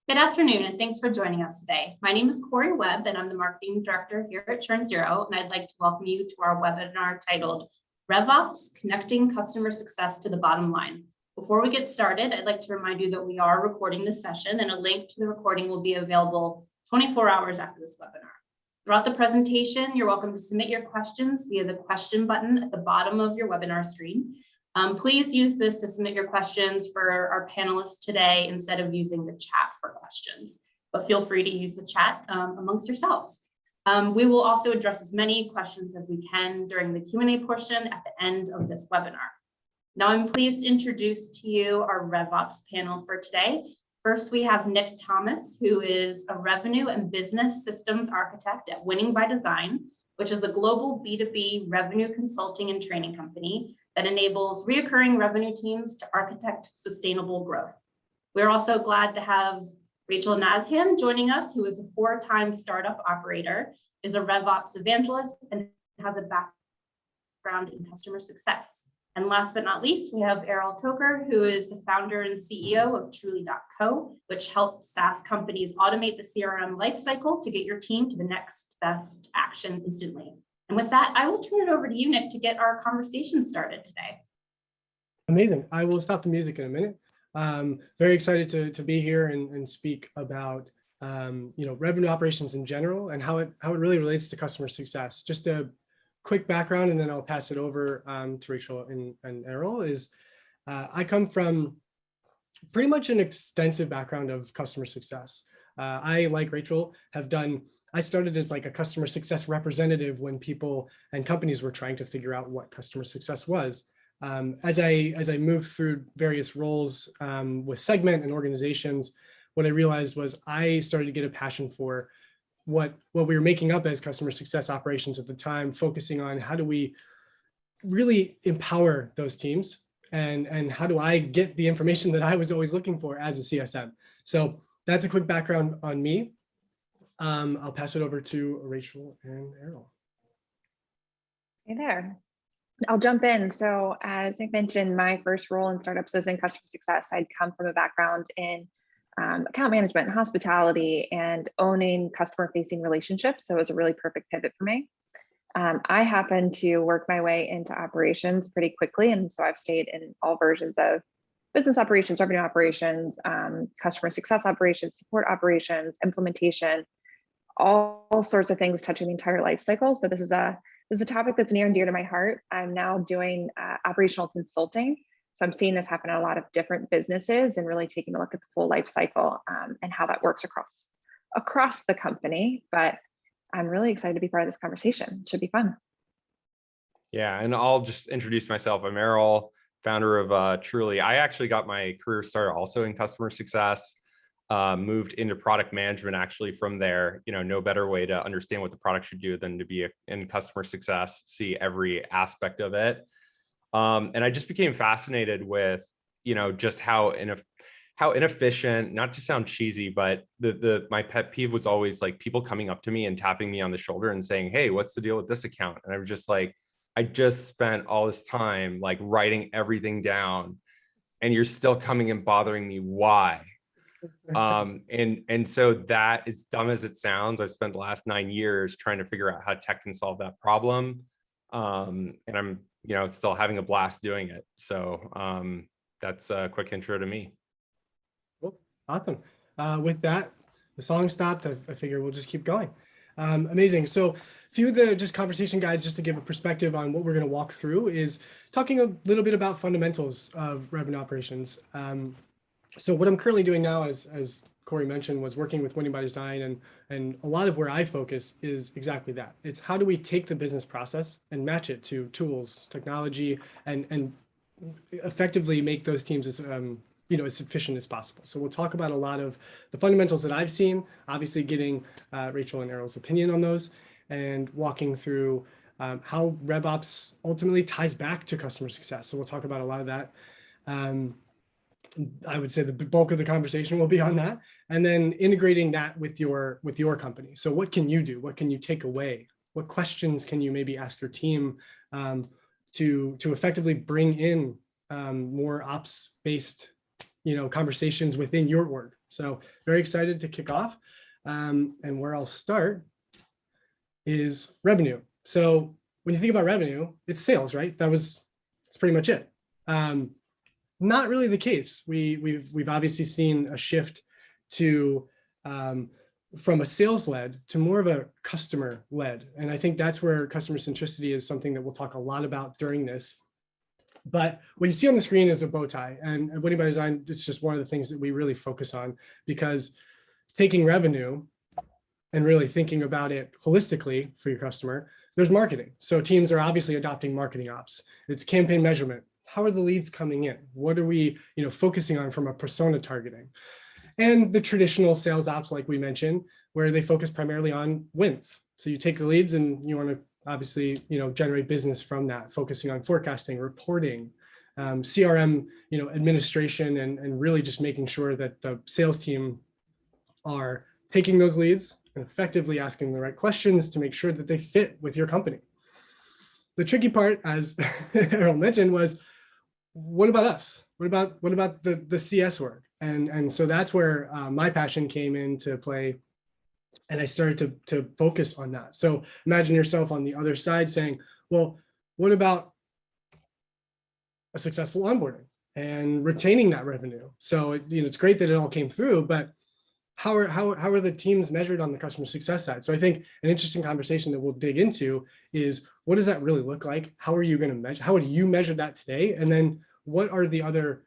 Good afternoon, and thanks for joining us today. My name is Corey Webb, and I'm the Marketing Director here at Churn Zero, and I'd like to welcome you to our webinar titled RevOps, Connecting Customer Success to the Bottom Line. Before we get started, I'd like to remind you that we are recording this session, and a link to the recording will be available 24 hours after this webinar. Throughout the presentation, you're welcome to submit your questions via the question button at the bottom of your webinar screen. Please use this to submit your questions for our panelists today instead of using the chat for questions, but feel free to use the chat amongst yourselves. We will also address as many questions as we can during the Q&A portion at the end of this webinar. Now I'm pleased to introduce to you our RevOps panel for today. First, we have Nick Thomas, who is a revenue and business systems architect at Winning by Design, which is a global B2B revenue consulting and training company that enables recurring revenue teams to architect sustainable growth. We're also glad to have Rachel Nazhand joining us, who is a four-time startup operator, is a RevOps evangelist, and has a background in customer success. And last but not least, we have Erol Toker, who is the founder and CEO of Truly.co, which helps SaaS companies automate the CRM lifecycle to get your team to the next best action instantly. And with that, I will turn it over to you, Nick, to get our conversation started today. Amazing. I will stop the music in a minute. Very excited to be here and speak about revenue operations in general and how it really relates to customer success. Just a quick background, and then I'll pass it over to Rachel and Erol. I come from pretty much an extensive background of customer success. I, like Rachel, I started as like a customer success representative when people and companies were trying to figure out what customer success was. As I moved through various roles with Segment and organizations, what I realized was I started to get a passion for what we were making up as customer success operations at the time, focusing on how do we really empower those teams and how do I get the information that I was always looking for as a CSM. So that's a quick background on me. I'll pass it over to Rachel and Erol. Hey there. I'll jump in. So as I mentioned, my first role in startups was in customer success. I'd come from a background in account management and hospitality and owning customer-facing relationships. So it was a really perfect pivot for me. I happened to work my way into operations pretty quickly. And so I've stayed in all versions of business operations, revenue operations, customer success operations, support operations, implementation, all sorts of things touching the entire life cycle. So this is a topic that's near and dear to my heart. I'm now doing operational consulting. So I'm seeing this happen in a lot of different businesses and really taking a look at the full life cycle and how that works across the company. But I'm really excited to be part of this conversation. It should be fun. Yeah, and I'll just introduce myself. I'm Erol, founder of Truly. I actually got my career started also in customer success. Moved into product management actually from there. No better way to understand what the product should do than to be in customer success, see every aspect of it. And I just became fascinated with, just how inefficient, not to sound cheesy, but my pet peeve was always like people coming up to me and tapping me on the shoulder and saying, "Hey, what's the deal with this account?" And I was just like, I just spent all this time like writing everything down and you're still coming and bothering me. Why? And so that, as dumb as it sounds, I've spent the last 9 years trying to figure out how tech can solve that problem. And I'm, still having a blast doing it. So that's a quick intro to me. Cool. Awesome. With that, the song stopped. I figure we'll just keep going. Amazing. So a few of the just conversation guides, just to give a perspective on what we're going to walk through, is talking a little bit about fundamentals of revenue operations. So what I'm currently doing now, as Corey mentioned, was working with Winning by Design, and a lot of where I focus is exactly that. It's how do we take the business process and match it to tools, technology, and effectively make those teams as as efficient as possible. So we'll talk about a lot of the fundamentals that I've seen, obviously getting Rachel and Erol's opinion on those, and walking through how RevOps ultimately ties back to customer success. So we'll talk about a lot of that. I would say the bulk of the conversation will be on that, and then integrating that with your company. So what can you do? What can you take away? What questions can you maybe ask your team to effectively bring in more ops-based conversations within your org? So very excited to kick off. And where I'll start is revenue. So when you think about revenue, it's sales, right? That's pretty much it. Not really the case. We've obviously seen a shift to from a sales-led to more of a customer-led. And I think that's where customer centricity is something that we'll talk a lot about during this. But what you see on the screen is a bow tie. And at Winning by Design, it's just one of the things that we really focus on, because taking revenue and really thinking about it holistically for your customer, there's marketing. So teams are obviously adopting marketing ops. It's campaign measurement. How are the leads coming in? What are we, focusing on from a persona targeting? And the traditional sales ops, like we mentioned, where they focus primarily on wins. So you take the leads and you want to obviously, generate business from that, focusing on forecasting, reporting, CRM, administration, and really just making sure that the sales team are taking those leads and effectively asking the right questions to make sure that they fit with your company. The tricky part, as Erol mentioned, was what about us? What about the CS work? And so that's where my passion came into play. And I started to focus on that. So imagine yourself on the other side saying, well, what about a successful onboarding and retaining that revenue? So it's great that it all came through, but how are the teams measured on the customer success side? So I think an interesting conversation that we'll dig into is, what does that really look like? How are you going to measure? How would you measure that today? And then what are the other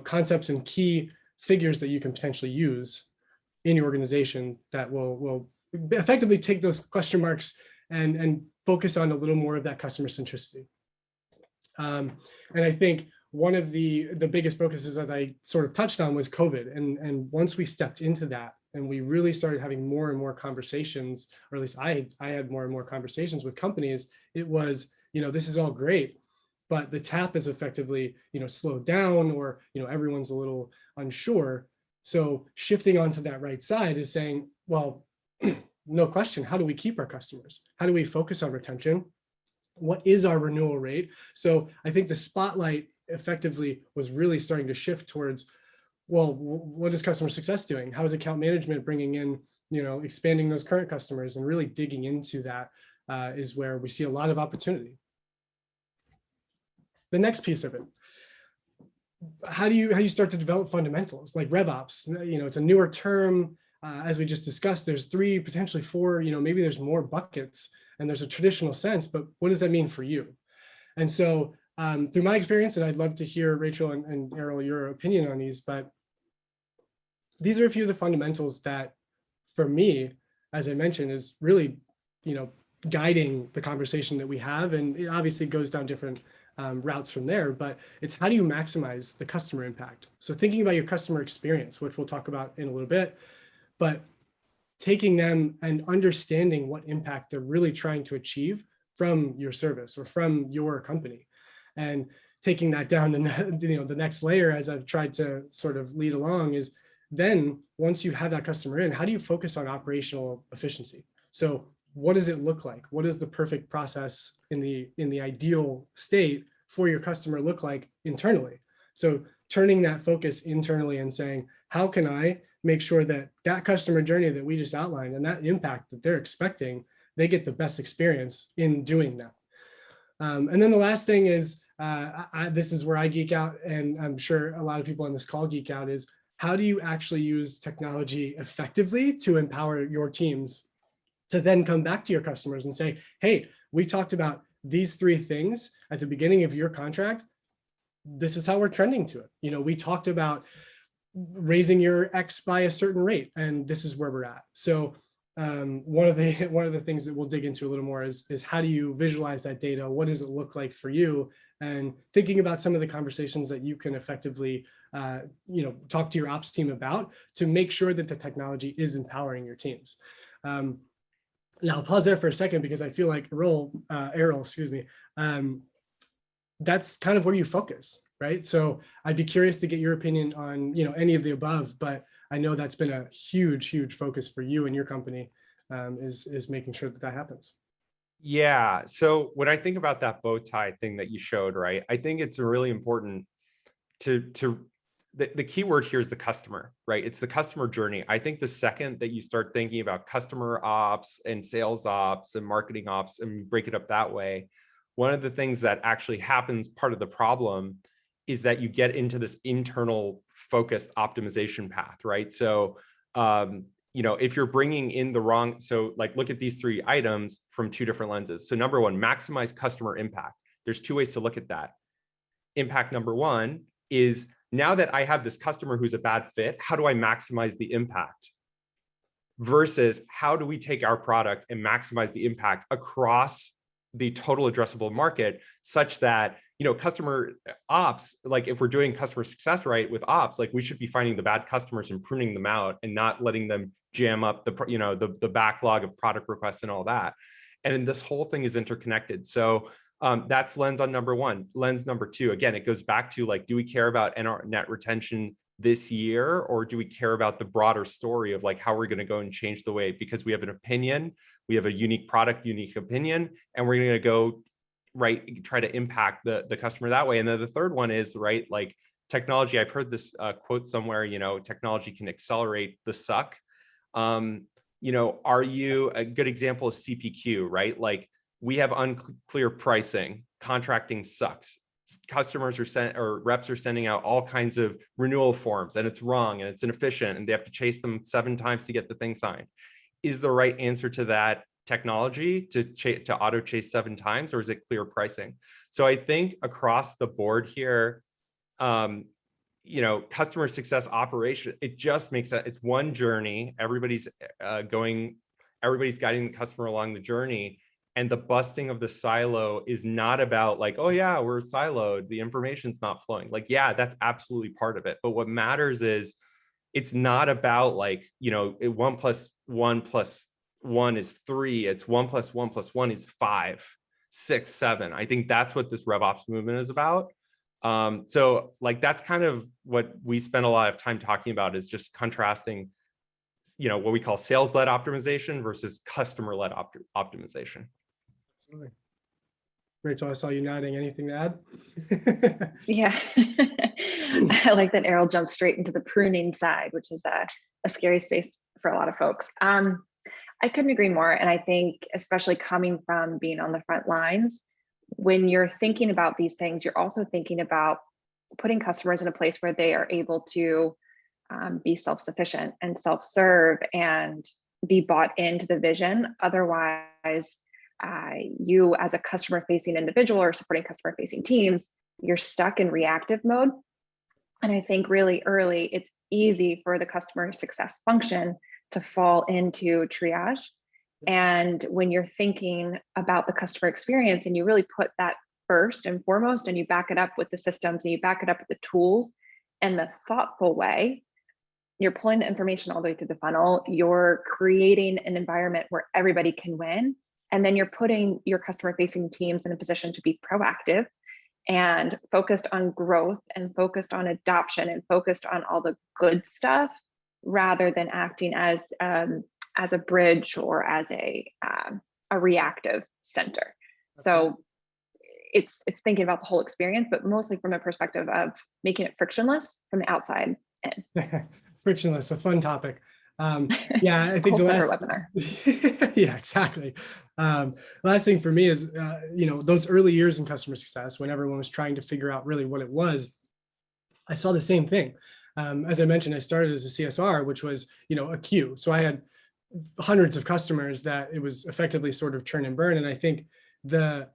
concepts and key figures that you can potentially use in your organization that will effectively take those question marks and focus on a little more of that customer centricity. And I think one of the biggest focuses that I sort of touched on was COVID. And once we stepped into that and we really started having more and more conversations, or at least I had more and more conversations with companies, it was, this is all great, but the tap is effectively, slowed down, or, everyone's a little unsure. So shifting onto that right side is saying, well, no question, how do we keep our customers? How do we focus on retention? What is our renewal rate? So I think the spotlight effectively was really starting to shift towards, well, what is customer success doing? How is account management bringing in, expanding those current customers, and really digging into that is where we see a lot of opportunity. The next piece of it, how do you start to develop fundamentals like RevOps? It's a newer term. As we just discussed, there's 3, potentially 4, maybe there's more buckets, and there's a traditional sense, but what does that mean for you? And so through my experience, and I'd love to hear Rachel and Erol, your opinion on these, but these are a few of the fundamentals that, for me, as I mentioned, is really, guiding the conversation that we have. And it obviously goes down different routes from there, but it's how do you maximize the customer impact? So thinking about your customer experience, which we'll talk about in a little bit, but taking them and understanding what impact they're really trying to achieve from your service or from your company, and taking that down to the next layer, as I've tried to sort of lead along, is then once you have that customer in, how do you focus on operational efficiency? So what does it look like? What does the perfect process in the ideal state for your customer look like internally? So turning that focus internally and saying, how can I make sure that that customer journey that we just outlined and that impact that they're expecting, they get the best experience in doing that. And then the last thing is, this is where I geek out, and I'm sure a lot of people on this call geek out, is how do you actually use technology effectively to empower your teams to then come back to your customers and say, hey, we talked about these 3 things at the beginning of your contract. This is how we're trending to it. We talked about raising your X by a certain rate, and this is where we're at. So one of the things that we'll dig into a little more is how do you visualize that data? What does it look like for you? And thinking about some of the conversations that you can effectively, talk to your ops team about to make sure that the technology is empowering your teams. Now I'll pause there for a second, because I feel like Erol, that's kind of where you focus, right? So I'd be curious to get your opinion on, any of the above, but I know that's been a huge, huge focus for you and your company, is making sure that that happens. Yeah. So when I think about that bow tie thing that you showed, right, I think it's really important to the key word here is the customer, right? It's the customer journey. I think the second that you start thinking about customer ops and sales ops and marketing ops and break it up that way, one of the things that actually happens, part of the problem, is that you get into this internal focused optimization path, right? So, if you're bringing in the wrong, so like look at these 3 items from 2 different lenses. So number 1, maximize customer impact. There's 2 ways to look at that. Impact number 1 is, now that I have this customer who's a bad fit, how do I maximize the impact? Versus how do we take our product and maximize the impact across the total addressable market, such that, customer ops, like if we're doing customer success right with ops, like we should be finding the bad customers and pruning them out and not letting them jam up the backlog of product requests and all that. And this whole thing is interconnected. So that's lens on number 1. Lens number 2, again, it goes back to like, do we care about net retention this year, or do we care about the broader story of like how we're going to go and change the way, because we have an opinion, we have a unique product, unique opinion, and we're going to go try to impact the customer that way. And then the third one is like technology. I've heard this quote somewhere, technology can accelerate the suck. Are you, a good example is CPQ, right? Like we have unclear pricing, contracting sucks. Customers or reps are sending out all kinds of renewal forms, and it's wrong and it's inefficient, and they have to chase them 7 times to get the thing signed. Is the right answer to that technology to auto chase 7 times, or is it clear pricing? So I think across the board here, customer success operation, it just makes that it's one journey. Everybody's guiding the customer along the journey. And the busting of the silo is not about like, oh yeah, we're siloed, the information's not flowing. Like, yeah, that's absolutely part of it. But what matters is, it's not about like, 1 + 1 + 1 is 3. It's 1 + 1 + 1 is 5, 6, 7. I think that's what this RevOps movement is about. So like, that's kind of what we spend a lot of time talking about, is just contrasting, what we call sales-led optimization versus customer-led optimization. Absolutely. Rachel, I saw you nodding. Anything to add? Yeah. I like that Erol jumped straight into the pruning side, which is a scary space for a lot of folks. I couldn't agree more. And I think, especially coming from being on the front lines, when you're thinking about these things, you're also thinking about putting customers in a place where they are able to be self-sufficient and self-serve and be bought into the vision. Otherwise, you as a customer-facing individual or supporting customer-facing teams, you're stuck in reactive mode. And I think really early, it's easy for the customer success function to fall into triage. And when you're thinking about the customer experience and you really put that first and foremost, and you back it up with the systems and you back it up with the tools and the thoughtful way, you're pulling the information all the way through the funnel. You're creating an environment where everybody can win. And then you're putting your customer-facing teams in a position to be proactive and focused on growth and focused on adoption and focused on all the good stuff, rather than acting as a bridge or as a reactive center. Okay. So it's thinking about the whole experience, but mostly from a perspective of making it frictionless from the outside in. Frictionless, a fun topic. Yeah, I think the last webinar. Yeah, exactly. Last thing for me is, those early years in customer success, when everyone was trying to figure out really what it was, I saw the same thing. As I mentioned, I started as a CSR, which was, a queue. So I had hundreds of customers that it was effectively sort of churn and burn. And I think the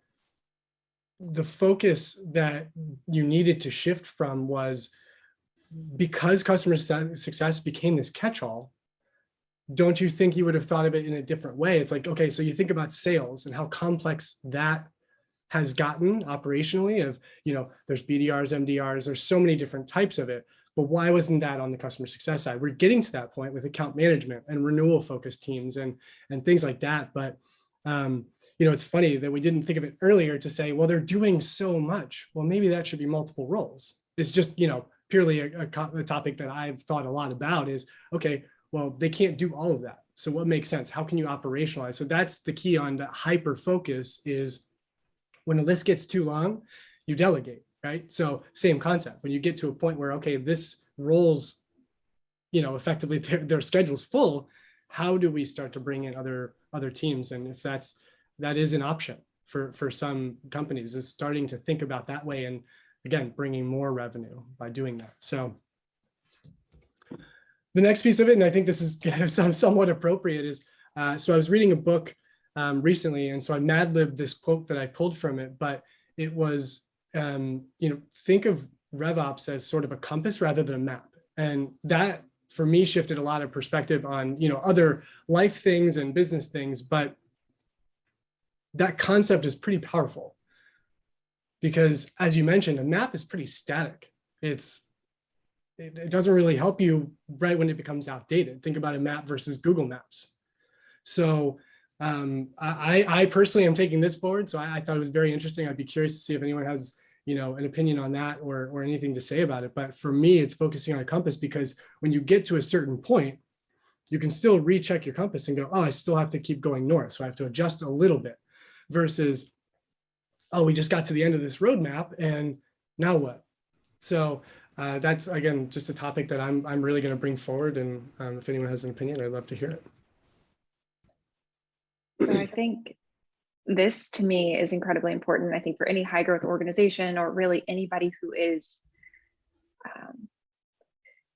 focus that you needed to shift from was, because customer success became this catch-all, don't you think you would have thought of it in a different way? It's like, okay, so you think about sales and how complex that has gotten operationally of, there's BDRs, MDRs, there's so many different types of it, but why wasn't that on the customer success side? We're getting to that point with account management and renewal focused teams and things like that. But, it's funny that we didn't think of it earlier to say, well, they're doing so much. Well, maybe that should be multiple roles. It's just, purely a topic that I've thought a lot about is, okay, well, they can't do all of that. So what makes sense? How can you operationalize? So that's the key on the hyper focus is, when a list gets too long, you delegate. right? So same concept. When you get to a point where, okay, this role's, effectively their schedule's full, how do we start to bring in other teams? And if that is an option for some companies, is starting to think about that way, and again, bringing more revenue by doing that. So the next piece of it, and I think this is somewhat appropriate, is so I was reading a book recently, and so I mad-libbed this quote that I pulled from it, but it was, think of RevOps as sort of a compass rather than a map. And that, for me, shifted a lot of perspective on, other life things and business things, but that concept is pretty powerful because, as you mentioned, a map is pretty static. It doesn't really help you right when it becomes outdated. Think about a map versus Google Maps. So I personally am taking this forward. So I thought it was very interesting. I'd be curious to see if anyone has, an opinion on that or anything to say about it. But for me, it's focusing on a compass, because when you get to a certain point, you can still recheck your compass and go, oh, I still have to keep going north. So I have to adjust a little bit, versus, oh, we just got to the end of this roadmap and now what? So that's, again, just a topic that I'm really going to bring forward. And if anyone has an opinion, I'd love to hear it. So I think this, to me, is incredibly important. I think for any high growth organization, or really anybody who is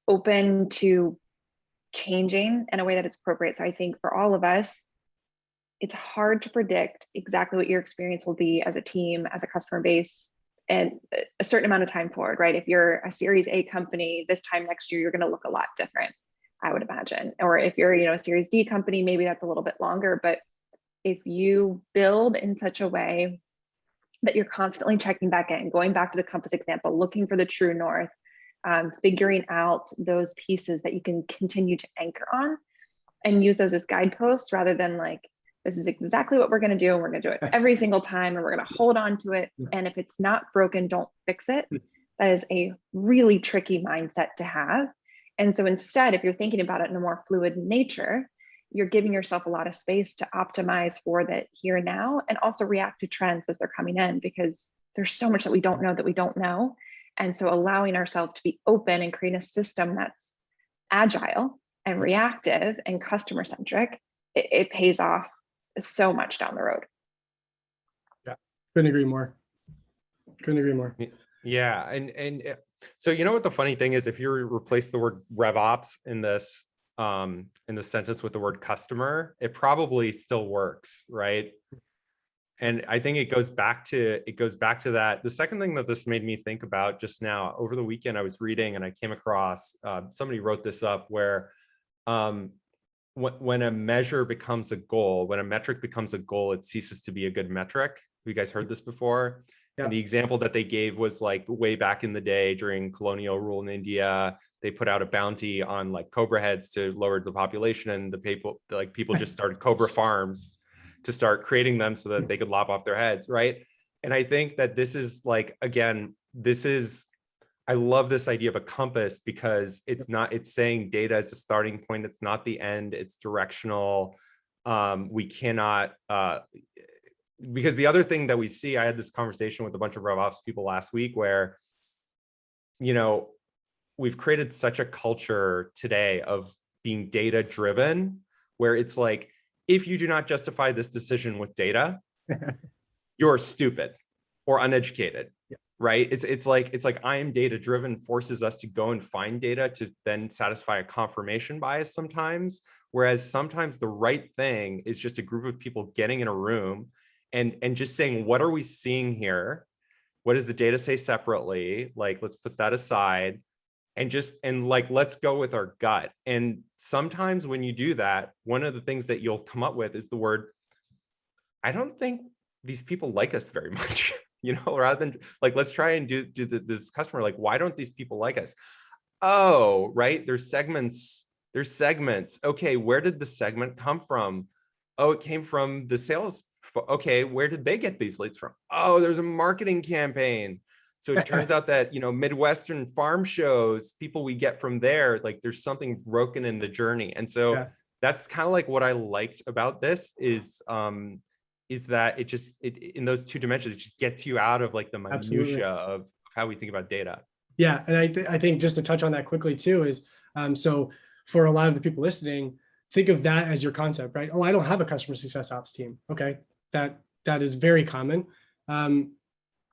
open to changing in a way that it's appropriate. So I think for all of us, it's hard to predict exactly what your experience will be as a team, as a customer base, and a certain amount of time forward, right? If you're a Series A company, this time next year, you're going to look a lot different, I would imagine. Or if you're, a Series D company, maybe that's a little bit longer. But if you build in such a way that you're constantly checking back in, going back to the compass example, looking for the true north, figuring out those pieces that you can continue to anchor on and use those as guideposts, rather than like, this is exactly what we're going to do, and we're going to do it every single time, and we're going to hold on to it. And if it's not broken, don't fix it. That is a really tricky mindset to have. And so instead, if you're thinking about it in a more fluid nature, you're giving yourself a lot of space to optimize for the here and now, and also react to trends as they're coming in, because there's so much that we don't know. And so allowing ourselves to be open and create a system that's agile and reactive and customer centric, it pays off so much down the road. Yeah, couldn't agree more. Yeah, and so what the funny thing is, if you replace the word RevOps in this sentence with the word customer, it probably still works, right? And I think it goes back to that. The second thing that this made me think about just now, over the weekend, I was reading and I came across, somebody wrote this up, where when a measure becomes a goal, when a metric becomes a goal, it ceases to be a good metric. Have you guys heard this before? Yeah. And the example that they gave was like way back in the day during colonial rule in India, they put out a bounty on like cobra heads to lower the population, and people just started cobra farms to start creating them so that they could lop off their heads, right? And I think that this is like, again, I love this idea of a compass, because it's saying data is a starting point. It's not the end, it's directional. We cannot, because the other thing that we see, I had this conversation with a bunch of RevOps people last week where, we've created such a culture today of being data driven, where it's like, if you do not justify this decision with data, you're stupid or uneducated. Yeah. Right? It's like I am data driven forces us to go and find data to then satisfy a confirmation bias sometimes. Whereas sometimes the right thing is just a group of people getting in a room and just saying, what are we seeing here? What does the data say separately? Like, let's put that aside and let's go with our gut. And sometimes when you do that, one of the things that you'll come up with is the word, I don't think these people like us very much. Rather than like, let's try and do this customer, like, why don't these people like us? Oh, right. There's segments. Okay. Where did the segment come from? Oh, it came from the sales. Okay. Where did they get these leads from? Oh, there's a marketing campaign. So it turns out that, Midwestern farm shows, people we get from there, like there's something broken in the journey. And so that's kind of like what I liked about this is that it in those two dimensions, it just gets you out of like the minutia of how we think about data. Yeah, and I think just to touch on that quickly too is, so for a lot of the people listening, think of that as your concept, right? Oh, I don't have a customer success ops team. Okay, that is very common.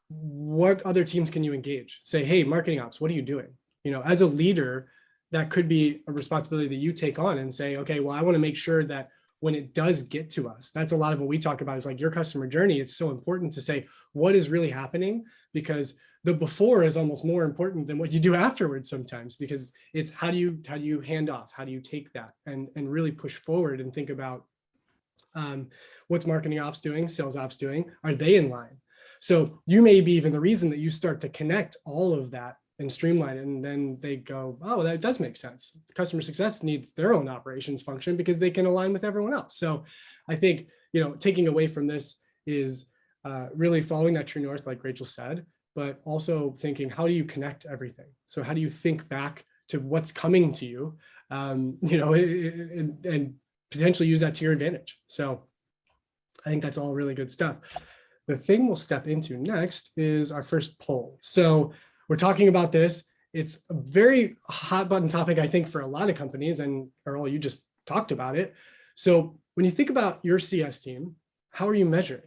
What other teams can you engage? Say, hey, marketing ops, what are you doing? You know, as a leader, that could be a responsibility that you take on and say, okay, well, I want to make sure that when it does get to us, that's a lot of what we talk about is like your customer journey. It's so important to say what is really happening, because the before is almost more important than what you do afterwards sometimes, because it's how do you hand off, how do you take that and really push forward and think about what's marketing ops doing, sales ops doing, are they in line? So you may be even the reason that you start to connect all of that and streamline it, and then they go, oh, that does make sense. Customer success needs their own operations function because they can align with everyone else. So I think, you know, taking away from this is really following that true north, like Rachel said, but also thinking, how do you connect everything? So how do you think back to what's coming to you, you know, and potentially use that to your advantage. So I think that's all really good stuff. The thing we'll step into next is our first poll. So we're talking about this. It's a very hot button topic, I think, for a lot of companies, and Erol, you just talked about it. So when you think about your CS team, how are you measuring?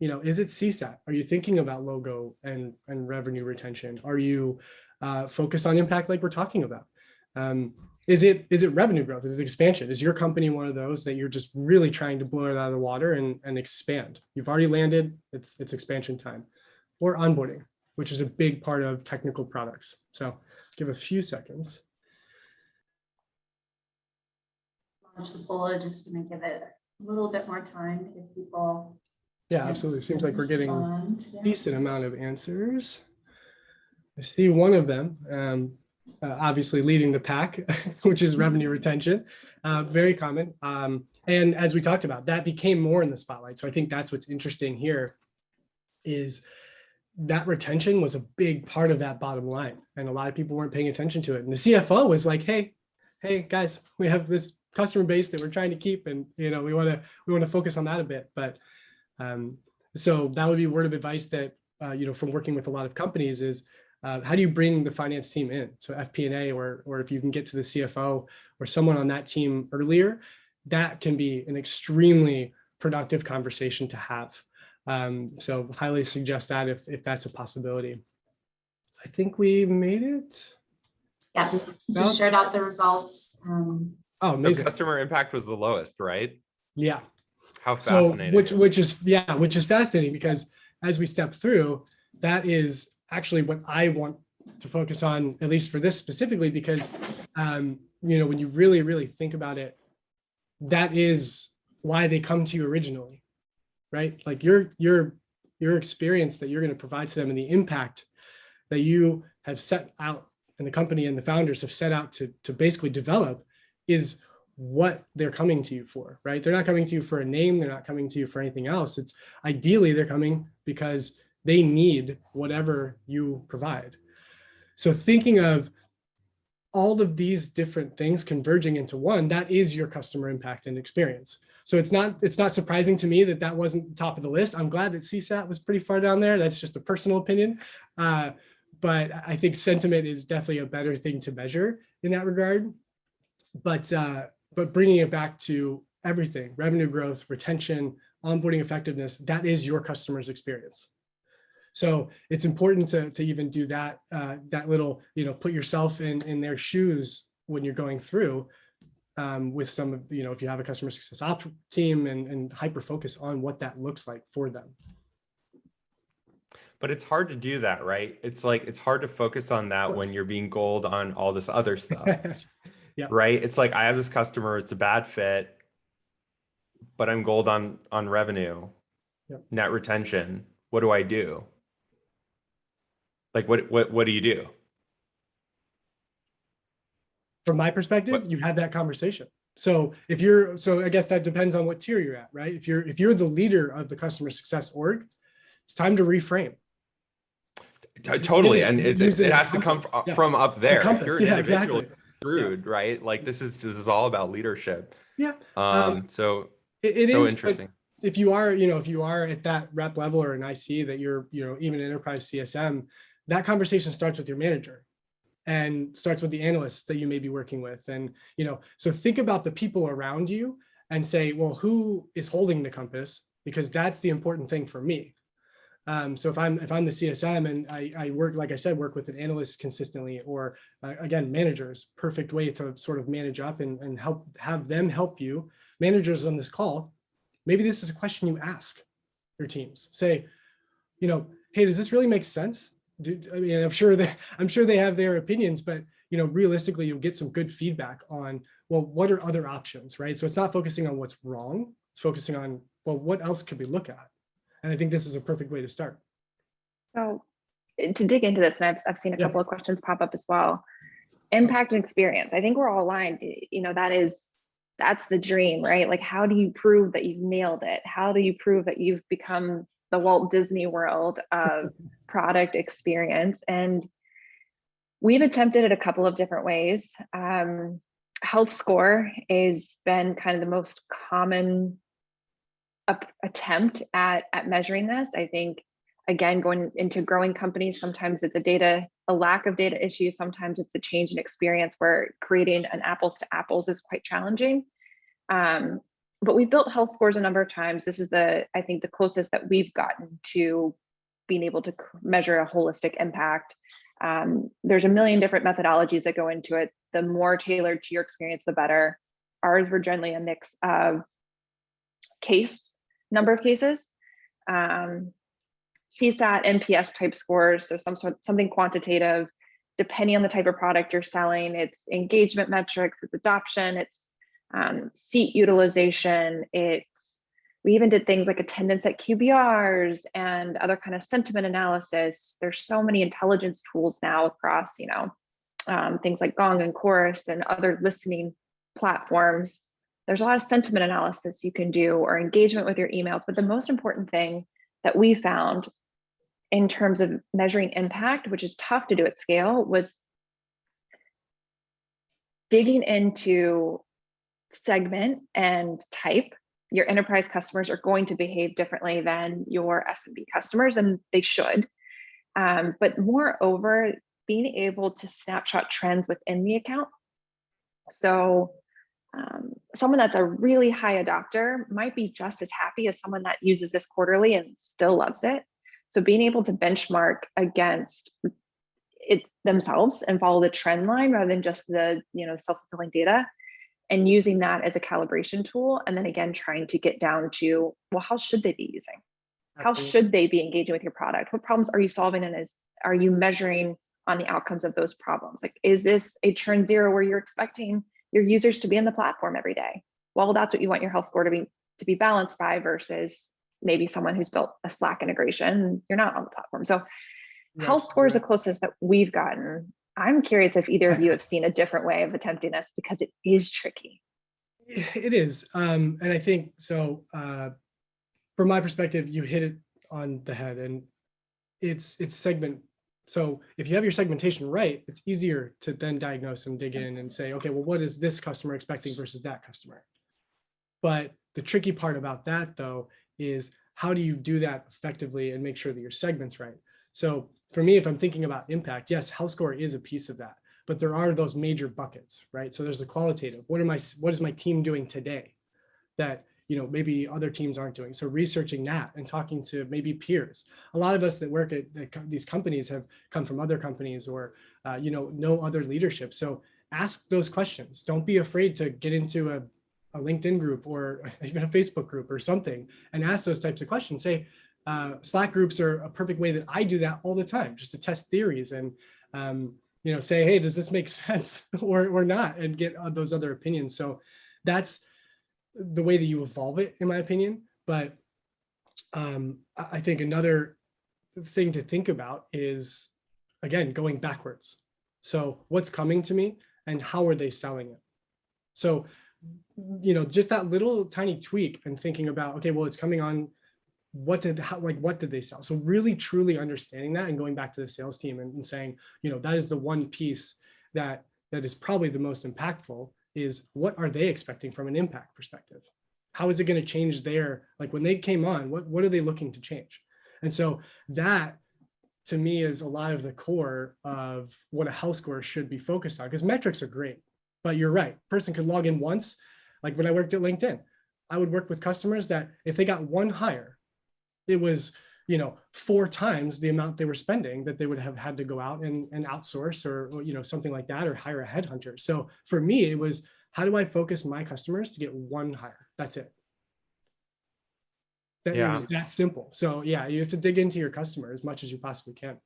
You know, is it CSAT? Are you thinking about logo and revenue retention? Are you focused on impact like we're talking about? Is it revenue growth? Is it expansion? Is your company one of those that you're just really trying to blow it out of the water and expand? You've already landed, it's expansion time. Or onboarding, which is a big part of technical products. So give a few seconds. Launch the poll, just to give it a little bit more time to give people. Yeah, absolutely. Seems like we're getting a Yeah. decent amount of answers. I see one of them, obviously leading the pack, which is revenue retention, very common. And as we talked about, that became more in the spotlight. So I think that's what's interesting here is that retention was a big part of that bottom line. And a lot of people weren't paying attention to it. And the CFO was like, hey guys, we have this customer base that we're trying to keep. And, you know, we want to focus on that a bit. But so that would be a word of advice that, you know, from working with a lot of companies is, how do you bring the finance team in? So FP&A, or if you can get to the CFO or someone on that team earlier, that can be an extremely productive conversation to have. So highly suggest that if that's a possibility. I think we made it. Yeah, just shared out the results. Oh, amazing. So customer impact was the lowest, right? Yeah. How fascinating. So which is fascinating, because as we step through, that is actually what I want to focus on, at least for this specifically, because you know, when you really think about it, that is why they come to you originally, right? Like your experience that you're going to provide to them and the impact that you have set out and the company and the founders have set out to basically develop is what they're coming to you for, right? They're not coming to you for a name. They're not coming to you for anything else. It's ideally they're coming because they need whatever you provide. So thinking of all of these different things converging into one, that is your customer impact and experience. So it's not surprising to me that that wasn't top of the list. I'm glad that CSAT was pretty far down there. That's just a personal opinion. But I think sentiment is definitely a better thing to measure in that regard. But bringing it back to everything, revenue growth, retention, onboarding effectiveness, that is your customer's experience. So it's important to even do that, that little, you know, put yourself in their shoes when you're going through with some of, you know, if you have a customer success ops team and hyper focus on what that looks like for them. But it's hard to do that, right? It's like, it's hard to focus on that when you're being gold on all this other stuff, Yep. right? It's like, I have this customer, it's a bad fit, but I'm gold on revenue, Yep. net retention. What do I do? Like, what do you do? From my perspective, you had that conversation. So so I guess that depends on what tier you're at, right? If you're the leader of the customer success org, it's time to reframe. Totally. And it has to come from up there. If you're an individual, exactly. Screwed, right? Like this is all about leadership. Yeah. So it so is interesting. If you are at that rep level or an IC that you're, you know, even enterprise CSM, that conversation starts with your manager and starts with the analysts that you may be working with. And, so think about the people around you and say, well, who is holding the compass? Because that's the important thing for me. So if I'm the CSM and I work, like I said, work with an analyst consistently, or again, managers, perfect way to sort of manage up and have them help you. Managers on this call, maybe this is a question you ask your teams. Say, hey, does this really make sense? I'm sure they have their opinions, but realistically, you'll get some good feedback on, well, what are other options, right? So it's not focusing on what's wrong, it's focusing on, well, what else could we look at? And I think this is a perfect way to start. So to dig into this, and I've seen a couple of questions pop up as well. Impact and experience. I think we're all aligned. That's the dream, right? Like, how do you prove that you've nailed it? How do you prove that you've become the Walt Disney World of product experience? And we've attempted it a couple of different ways. Health score has been kind of the most common attempt at measuring this. I think, again, going into growing companies, sometimes it's a lack of data issue. Sometimes it's a change in experience where creating an apples to apples is quite challenging. But we've built health scores a number of times. This is I think the closest that we've gotten to being able to measure a holistic impact. There's a million different methodologies that go into it. The more tailored to your experience, the better. Ours were generally a mix of number of cases, CSAT, NPS type scores, so something quantitative, depending on the type of product you're selling. It's engagement metrics, it's adoption, it's seat utilization. We even did things like attendance at QBRs and other kind of sentiment analysis. There's so many intelligence tools now across, things like Gong and Chorus and other listening platforms. There's a lot of sentiment analysis you can do, or engagement with your emails. But the most important thing that we found in terms of measuring impact, which is tough to do at scale, was digging into segment and type. Your enterprise customers are going to behave differently than your SMB customers, and they should. But moreover, being able to snapshot trends within the account. So someone that's a really high adopter might be just as happy as someone that uses this quarterly and still loves it. So being able to benchmark against it themselves and follow the trend line rather than just the self-fulfilling data, and using that as a calibration tool. And then again, trying to get down to, well, how should they be using? How should they be engaging with your product? What problems are you solving? And are you measuring on the outcomes of those problems? Like, is this a churn zero where you're expecting your users to be in the platform every day? Well, that's what you want your health score to be balanced by, versus maybe someone who's built a Slack integration, you're not on the platform. So health score is the closest that we've gotten. I'm curious if either of you have seen a different way of attempting this, because it is tricky. It is. And I think so. From my perspective, you hit it on the head, and it's segment. So if you have your segmentation right, it's easier to then diagnose and dig in and say, okay, well, what is this customer expecting versus that customer? But the tricky part about that, though, is how do you do that effectively and make sure that your segment's right? So for me, if I'm thinking about impact, yes, health score is a piece of that, but there are those major buckets, right? So there's the qualitative. What is my team doing today that maybe other teams aren't doing? So researching that and talking to maybe peers. A lot of us that work at these companies have come from other companies, or know other leadership. So ask those questions. Don't be afraid to get into a LinkedIn group or even a Facebook group or something and ask those types of questions. Say, Slack groups are a perfect way that I do that all the time, just to test theories and say, hey, does this make sense or not, and get those other opinions. So that's the way that you evolve it, in my opinion. But I think another thing to think about is, again, going backwards. So what's coming to me and how are they selling it? So, just that little tiny tweak and thinking about, okay, well, it's coming on, what did they sell? So really truly understanding that and going back to the sales team and saying, that is the one piece that is probably the most impactful, is what are they expecting from an impact perspective? How is it going to change when they came on, what are they looking to change? And so that to me is a lot of the core of what a health score should be focused on, because metrics are great, but you're right. Person could log in once. Like when I worked at LinkedIn, I would work with customers that if they got one hire, it was, 4 times the amount they were spending that they would have had to go out and outsource or something like that, or hire a headhunter. So for me, it was, how do I focus my customers to get one hire? That's it. It was that simple. So yeah, you have to dig into your customer as much as you possibly can.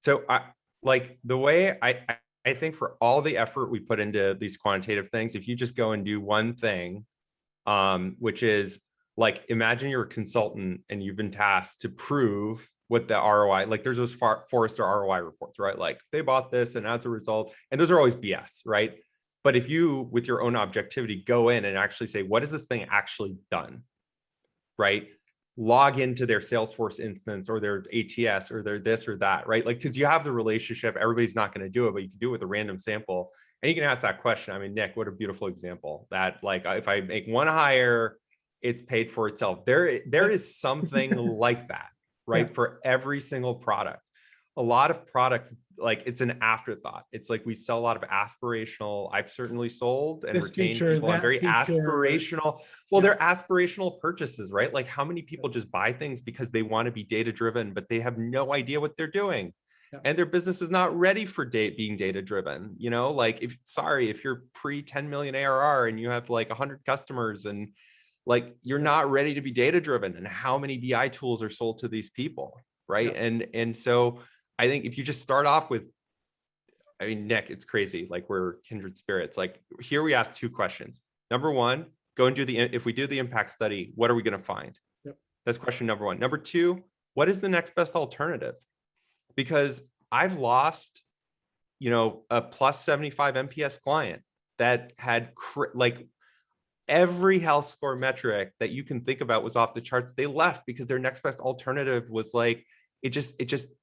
So I like the way I think for all the effort we put into these quantitative things, if you just go and do one thing, which is like, imagine you're a consultant and you've been tasked to prove what the ROI, like there's those Forrester ROI reports, right? Like they bought this and as a result, and those are always BS, right? But if you, with your own objectivity, go in and actually say, what has this thing actually done? Right? Log into their Salesforce instance or their ATS or their this or that, right? Like, because you have the relationship, everybody's not going to do it, but you can do it with a random sample. And you can ask that question. I mean, Nick, what a beautiful example that, like, if I make one hire, it's paid for itself. There is something like that, right? Yeah. For every single product. A lot of products, like it's an afterthought. It's like we sell a lot of aspirational. I've certainly sold and retained people on very aspirational. Well, they're aspirational purchases, right? Like how many people just buy things because they want to be data driven, but they have no idea what they're doing. Yeah. And their business is not ready for being data driven. Like if you're pre 10 million ARR and you have like 100 customers and like you're not ready to be data driven. And how many BI tools are sold to these people, right? Yeah. And so I think if you just start off with, I mean, Nick, it's crazy. Like we're kindred spirits. Like here we ask 2 questions. Number 1, go and if we do the impact study, what are we going to find? Yep. That's question number 1. Number 2, what is the next best alternative? Because I've lost, a plus 75 NPS client that had like every health score metric that you can think about was off the charts. They left because their next best alternative was like, it just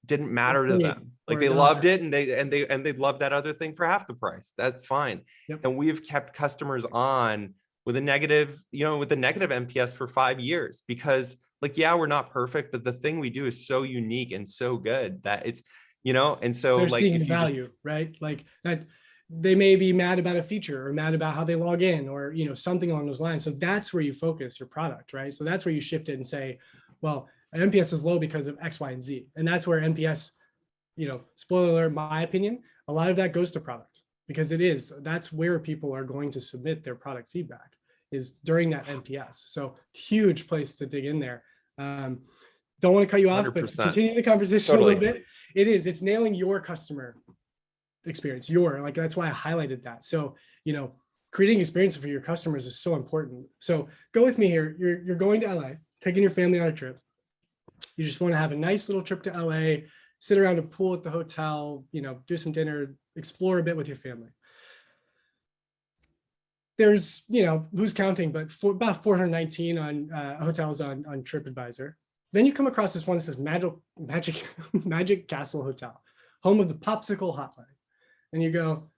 didn't matter to them. Like they loved it and they loved that other thing for half the price. That's fine. Yep. And we've kept customers on with a negative, NPS for 5 years because like, yeah, we're not perfect, but the thing we do is so unique and so good that it's, and so they're like seeing the value, right? Like that they may be mad about a feature or mad about how they log in or, something along those lines. So that's where you focus your product, right? So that's where you shift it and say, well, NPS is low because of X, Y, and Z. And that's where NPS, spoiler alert, my opinion, a lot of that goes to product because that's where people are going to submit their product feedback is during that NPS. So huge place to dig in there. Don't want to cut you off, 100%. But continue the conversation totally. A little bit. It's nailing your customer experience, that's why I highlighted that. So, creating experience for your customers is so important. So go with me here. You're going to LA, taking your family on a trip. You just want to have a nice little trip to LA, sit around a pool at the hotel, do some dinner, explore a bit with your family. There's, who's counting, but about 419 on hotels on TripAdvisor. Then you come across this one that says Magic Castle Hotel, home of the Popsicle Hotline. And you go,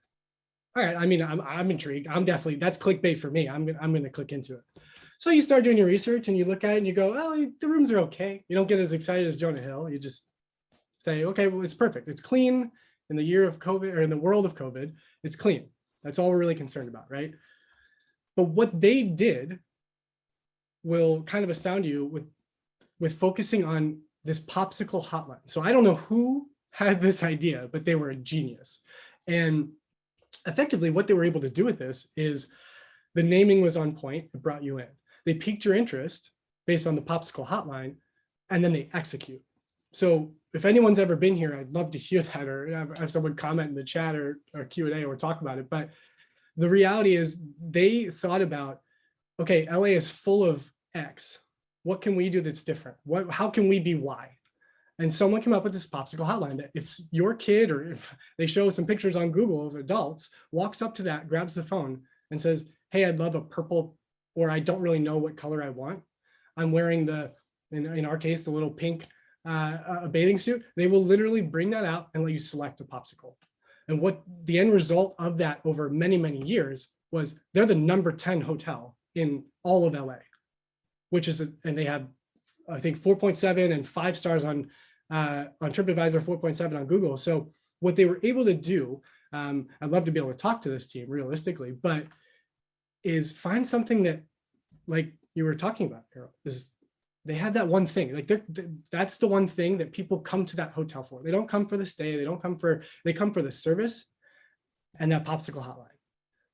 all right, I mean, I'm intrigued. That's clickbait for me. I'm going to click into it. So you start doing your research and you look at it and you go, oh, the rooms are okay. You don't get as excited as Jonah Hill. You just say, okay, well, it's perfect. It's clean in the year of COVID or in the world of COVID. It's clean. That's all we're really concerned about, right? But what they did will kind of astound you with focusing on this popsicle hotline. So I don't know who had this idea, but they were a genius. And effectively what they were able to do with this is the naming was on point. It brought you in. They piqued your interest based on the popsicle hotline, and then they execute. So if anyone's ever been here, I'd love to hear that or have someone comment in the chat or Q&A or talk about it. But the reality is they thought about, okay, LA is full of X. What can we do that's different? How can we be Y? And someone came up with this popsicle hotline that if your kid or if they show some pictures on Google of adults, walks up to that, grabs the phone and says, hey, I'd love a purple, or I don't really know what color I want. I'm wearing in our case, the little pink a bathing suit. They will literally bring that out and let you select a popsicle. And what the end result of that over many, many years was they're the number 10 hotel in all of LA, which is, and they have, I think 4.7 and 5 stars on on TripAdvisor, 4.7 on Google. So what they were able to do, I'd love to be able to talk to this team realistically, but is find something that, like you were talking about, Erol, is they have that one thing. Like that's the one thing that people come to that hotel for. They don't come for the stay. They come for the service and that popsicle hotline.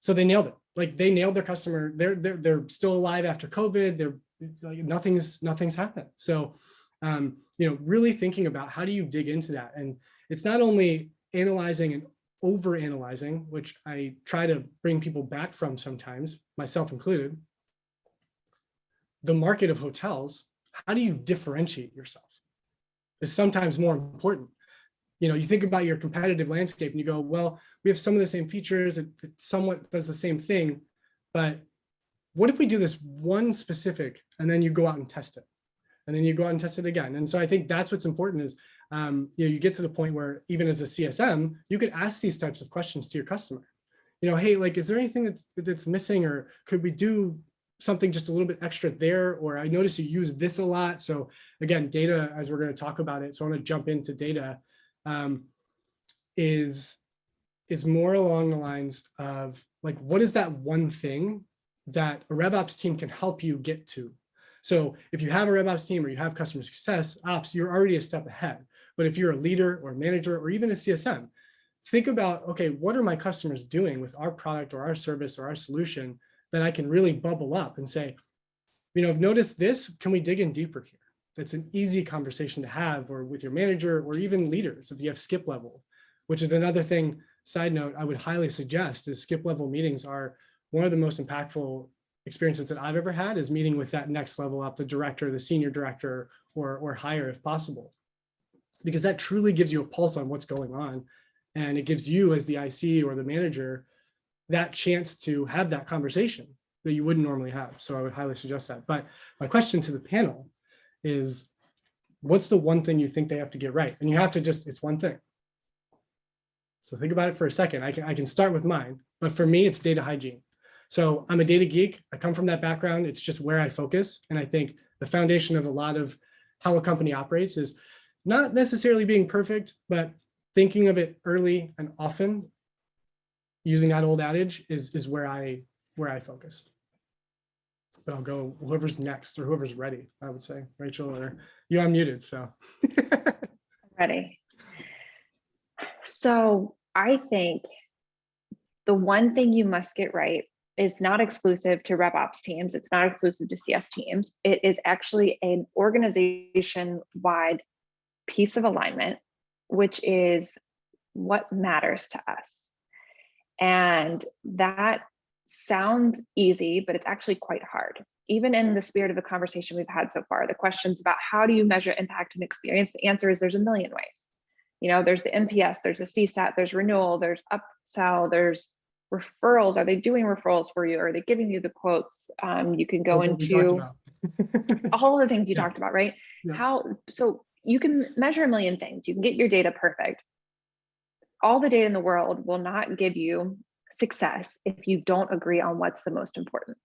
So they nailed it. Like they nailed their customer. They're still alive after COVID. They're like nothing's happened. So really thinking about how do you dig into that? And it's not only analyzing and over analyzing, which I try to bring people back from sometimes, myself included. The market of hotels, how do you differentiate yourself is sometimes more important. You think about your competitive landscape and you go, well, we have some of the same features, it somewhat does the same thing, but what if we do this one specific and then you go out and test it? And then you go out and test it again. And so I think that's what's important is, you get to the point where even as a CSM, you could ask these types of questions to your customer. Hey, like, is there anything that's missing, or could we do something just a little bit extra there? Or I notice you use this a lot. So again, data, as we're going to talk about it. So I want to jump into data, is more along the lines of like, what is that one thing that a RevOps team can help you get to? So if you have a RevOps team or you have customer success ops, you're already a step ahead. But if you're a leader or a manager or even a CSM, think about, okay, what are my customers doing with our product or our service or our solution that I can really bubble up and say, I've noticed this, can we dig in deeper here? That's an easy conversation to have, or with your manager or even leaders if you have skip level, which is another thing, side note, I would highly suggest is skip level meetings are one of the most impactful experiences that I've ever had, is meeting with that next level up, the director, the senior director, or higher if possible, because that truly gives you a pulse on what's going on. And it gives you as the IC or the manager that chance to have that conversation that you wouldn't normally have. So I would highly suggest that. But my question to the panel is, what's the one thing you think they have to get right? And you have to it's one thing. So think about it for a second. I can start with mine, but for me, it's data hygiene. So I'm a data geek. I come from that background. It's just where I focus. And I think the foundation of a lot of how a company operates is not necessarily being perfect, but thinking of it early and often. Using that old adage is where I focus. But I'll go whoever's next or whoever's ready, I would say. Rachel, or you unmuted, so. Ready. So I think the one thing you must get right is not exclusive to RevOps teams. It's not exclusive to CS teams. It is actually an organization-wide piece of alignment, which is what matters to us. And that sounds easy, but it's actually quite hard. Even in the spirit of the conversation we've had so far, the questions about how do you measure impact and experience, the answer is there's a million ways. There's the NPS, there's a CSAT, there's renewal, there's upsell, there's referrals. Are they doing referrals for you? Are they giving you the quotes? You can go into all of the things you talked about, right? Yeah. So you can measure a million things. You can get your data perfect. All the data in the world will not give you success if you don't agree on what's the most important.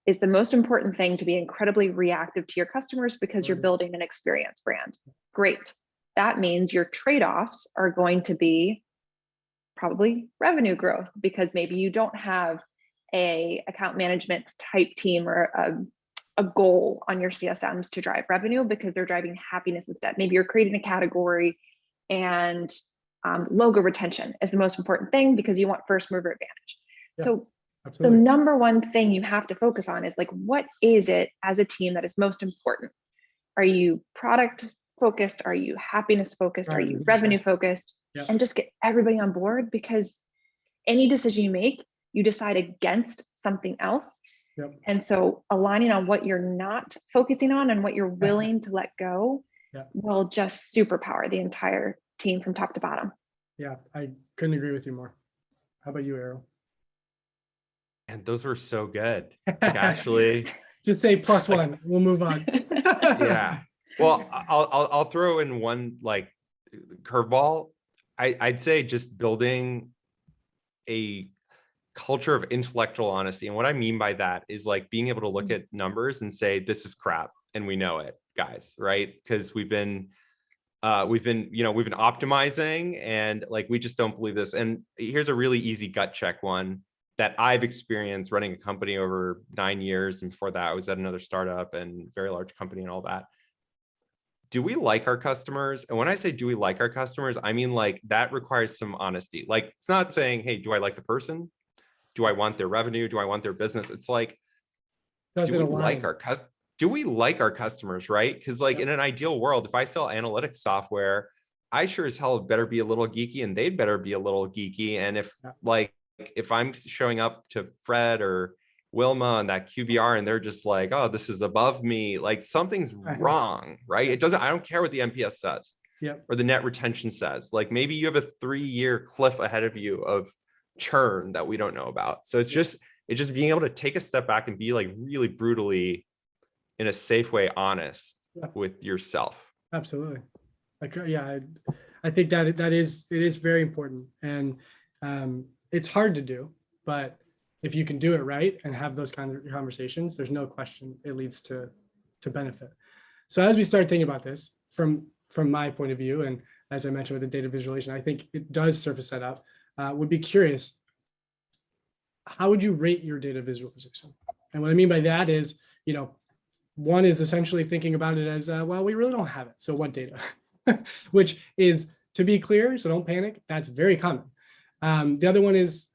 Is the most important thing to be incredibly reactive to your customers because you're building an experience brand? Great. That means your trade-offs are going to be probably revenue growth, because maybe you don't have a account management type team or a goal on your CSMs to drive revenue, because they're driving happiness instead. Maybe you're creating a category and logo retention is the most important thing because you want first mover advantage. Yeah, so absolutely. The number one thing you have to focus on is like, what is it as a team that is most important? Are you product focused? Are you happiness focused? Are you revenue focused? Yeah. And just get everybody on board, because any decision you make, you decide against something else. Yep. And so aligning on what you're not focusing on and what you're willing to let go will just superpower the entire team from top to bottom. Yeah, I couldn't agree with you more. How about you, Erol? And those were so good. Like, actually, just say +1. We'll move on. Yeah. Well, I'll throw in one like curveball. I'd say just building a culture of intellectual honesty. And what I mean by that is like being able to look at numbers and say, this is crap. And we know it, guys, right? Because we've been we've been optimizing, and like, we just don't believe this. And here's a really easy gut check one that I've experienced running a company over 9 years. And before that, I was at another startup and very large company and all that. Do we like our customers? And when I say, do we like our customers, I mean, like, that requires some honesty. Like, it's not saying, hey, do I like the person? Do I want their revenue? Do I want their business? It's like, Does do it we align? like our do we like our customers, right? Because like, in an ideal world, if I sell analytics software, I sure as hell better be a little geeky, and they'd better be a little geeky. And if I'm showing up to Fred or Wilma on that QBR and they're just like, oh, this is above me, like, something's wrong, right? I don't care what the NPS says or the net retention says. Like, maybe you have a 3-year cliff ahead of you of churn that we don't know about. So it's just being able to take a step back and be like really brutally, in a safe way, honest with yourself. Absolutely. Like, I think that it is very important, and it's hard to do, but if you can do it right and have those kind of conversations, there's no question it leads to benefit. So as we start thinking about this from my point of view, and as I mentioned with the data visualization, I think it does surface that up. Would be curious, how would you rate your data visualization? And what I mean by that is, one is essentially thinking about it as, well, we really don't have it. So what data? Which is, to be clear, so don't panic, that's very common. The other one is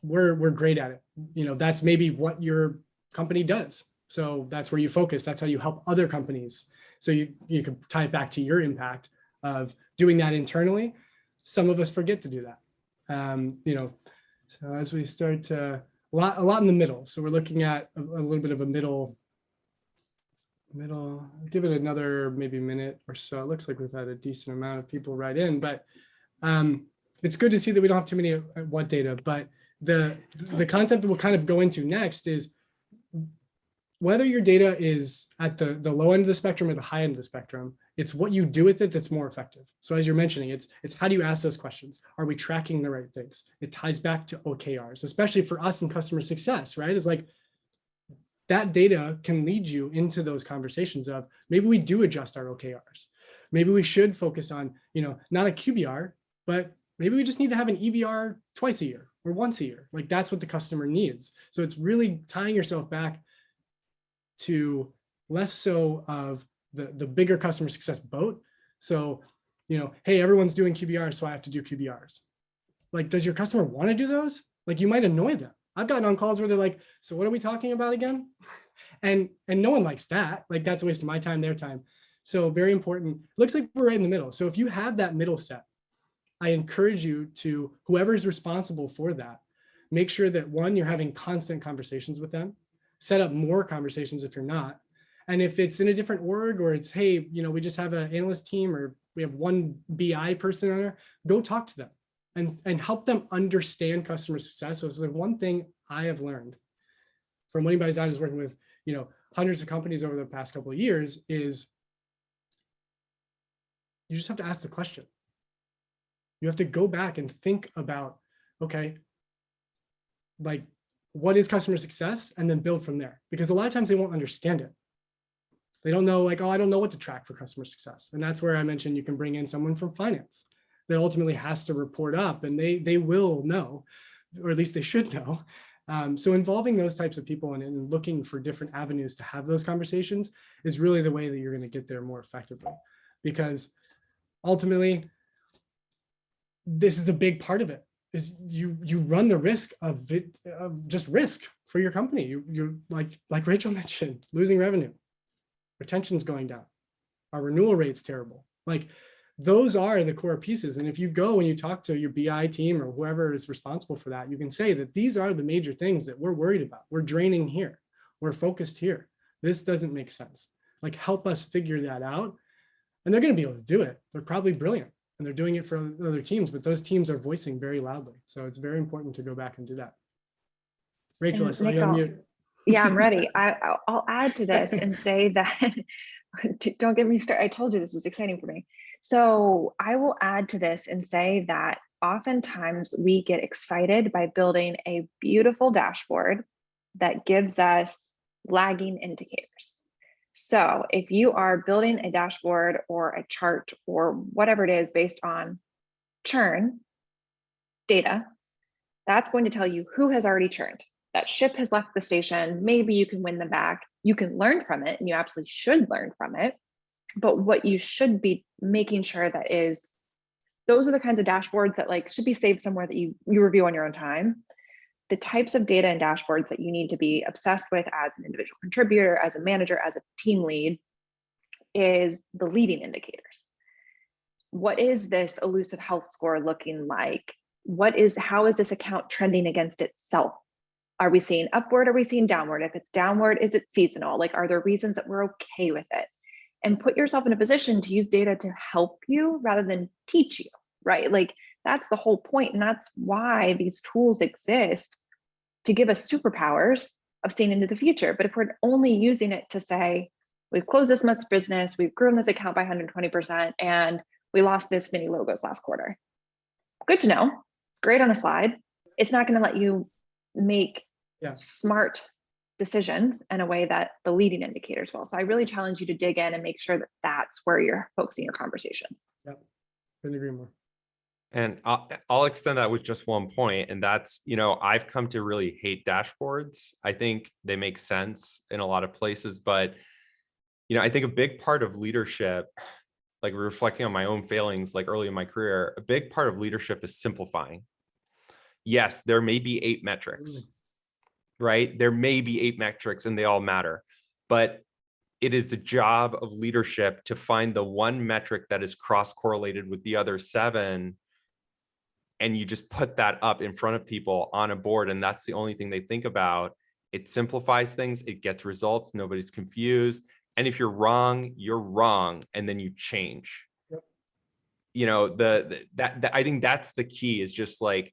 we're great at it. That's maybe what your company does. So that's where you focus. That's how you help other companies. So you can tie it back to your impact of doing that internally. Some of us forget to do that. So as we start to, a lot in the middle. So we're looking at a little bit of a middle, give it another maybe minute or so. It looks like we've had a decent amount of people write in, but it's good to see that we don't have too many what data. But the concept that we'll kind of go into next is whether your data is at the low end of the spectrum or the high end of the spectrum, it's what you do with it that's more effective. So as you're mentioning, it's how do you ask those questions? Are we tracking the right things? It ties back to OKRs, especially for us in customer success, right? It's like that data can lead you into those conversations of maybe we do adjust our OKRs. Maybe we should focus on, not a QBR, but maybe we just need to have an EBR twice a year or once a year. Like, that's what the customer needs. So it's really tying yourself back to less so of the bigger customer success boat. So, hey, everyone's doing QBRs, so I have to do QBRs. Like, does your customer want to do those? Like, you might annoy them. I've gotten on calls where they're like, so what are we talking about again? And no one likes that. Like, that's a waste of my time, their time. So very important. Looks like we're right in the middle. So if you have that middle set, I encourage you to, whoever is responsible for that, make sure that, one, you're having constant conversations with them. Set up more conversations if you're not. And if it's in a different org, or it's, hey, we just have an analyst team, or we have one BI person on there, go talk to them and help them understand customer success. So it's the one thing I have learned from anybody I was working with, hundreds of companies over the past couple of years, is you just have to ask the question. You have to go back and think about, okay, like, what is customer success? And then build from there. Because a lot of times they won't understand it. They don't know, like, oh, I don't know what to track for customer success. And that's where I mentioned you can bring in someone from finance that ultimately has to report up, and they will know, or at least they should know. So involving those types of people and looking for different avenues to have those conversations is really the way that you're going to get there more effectively. Because ultimately, this is the big part of it, is you run the risk of just risk for your company. You're like Rachel mentioned, losing revenue, retention's going down, our renewal rate's terrible. Like, those are the core pieces. And if you go and you talk to your BI team or whoever is responsible for that, you can say that these are the major things that we're worried about. We're draining here. We're focused here. This doesn't make sense. Like, help us figure that out. And they're going to be able to do it. They're probably brilliant, and they're doing it for other teams, but those teams are voicing very loudly. So it's very important to go back and do that. Rachel, I saw you on mute. Yeah, I'm ready. I'll add to this and say that, don't get me started. I told you this is exciting for me. So I will add to this and say that oftentimes we get excited by building a beautiful dashboard that gives us lagging indicators. So if you are building a dashboard or a chart or whatever it is based on churn data, that's going to tell you who has already churned. That ship has left the station. Maybe you can win them back. You can learn from it, and you absolutely should learn from it. But what you should be making sure that is, those are the kinds of dashboards that like should be saved somewhere that you review on your own time. The types of data and dashboards that you need to be obsessed with as an individual contributor, as a manager, as a team lead, is the leading indicators. What is this elusive health score looking like? How is this account trending against itself? Are we seeing upward? Are we seeing downward? If it's downward, is it seasonal? Like, are there reasons that we're okay with it? And put yourself in a position to use data to help you rather than teach you, right? Like, that's the whole point. And that's why these tools exist, to give us superpowers of seeing into the future. But if we're only using it to say, we've closed this much business, we've grown this account by 120%, and we lost this many logos last quarter. Good to know. Great on a slide. It's not going to let you make smart decisions in a way that the leading indicators will. So I really challenge you to dig in and make sure that that's where you're focusing your conversations. Yep, couldn't agree more. And I'll extend that with just one point, and that's, I've come to really hate dashboards. I think they make sense in a lot of places, but, I think a big part of leadership, like reflecting on my own failings, like early in my career, a big part of leadership is simplifying. Yes, there may be 8 metrics, right? There may be 8 metrics and they all matter, but it is the job of leadership to find the one metric that is cross-correlated with the other 7. And you just put that up in front of people on a board, and that's the only thing they think about. It simplifies things, it gets results, nobody's confused. And if you're wrong, and then you change. Yep. I think that's the key, is just like,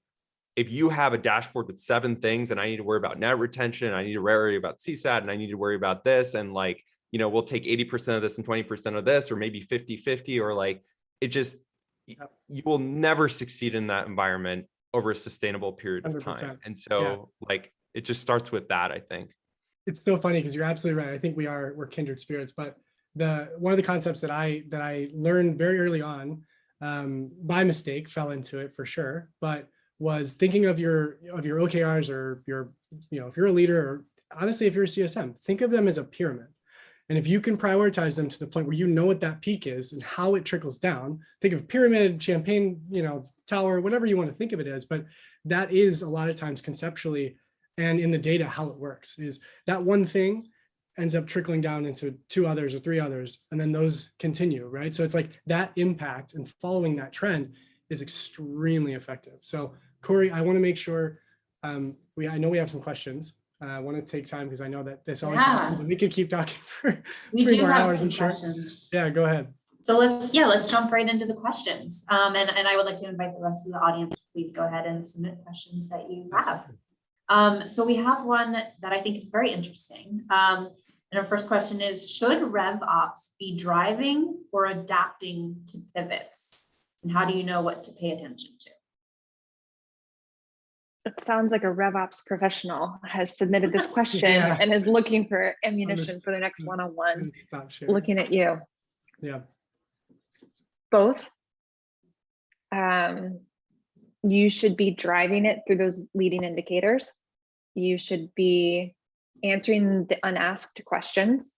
if you have a dashboard with 7 things and I need to worry about net retention, I need to worry about CSAT, and I need to worry about this, and like, we'll take 80% of this and 20% of this, or maybe 50-50, or like, it just, you will never succeed in that environment over a sustainable period of 100%. time. And so like, it just starts with that, I think. It's so funny because you're absolutely right. I think we're kindred spirits, but one of the concepts that I learned very early on, by mistake, fell into it for sure, but was thinking of your OKRs, or if you're a leader, or honestly, if you're a CSM, think of them as a pyramid. And if you can prioritize them to the point where you know what that peak is and how it trickles down, think of pyramid, champagne, tower, whatever you want to think of it as, but that is a lot of times conceptually and in the data how it works, is that one thing ends up trickling down into 2 others or 3 others, and then those continue, right? So it's like that impact and following that trend is extremely effective. So Corey, I want to make sure, I know we have some questions. I want to take time because I know that this always happens, and we could keep talking for 3 more hours. I'm sure. Questions. Yeah, go ahead. So let's jump right into the questions. And I would like to invite the rest of the audience, please go ahead and submit questions that you have. So we have one that I think is very interesting. And our first question is, should RevOps be driving or adapting to pivots? And how do you know what to pay attention to? It sounds like a RevOps professional has submitted this question and is looking for ammunition for the next one-on-one. Looking at you. Yeah. Both. You should be driving it through those leading indicators. You should be answering the unasked questions.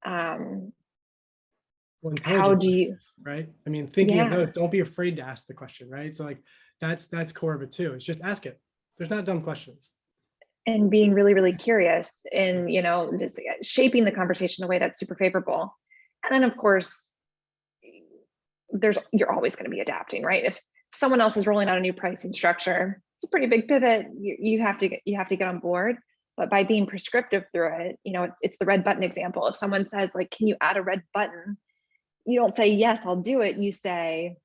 How do you, right? I mean, thinking of those, don't be afraid to ask the question, right? So like, that's core of it too. It's just ask it. There's not dumb questions. And being really, really curious, and just shaping the conversation in a way that's super favorable. And then of course, you're always going to be adapting, right? If someone else is rolling out a new pricing structure, it's a pretty big pivot. You have to get on board. But by being prescriptive through it, it's the red button example. If someone says like, can you add a red button? You don't say, yes, I'll do it. You say,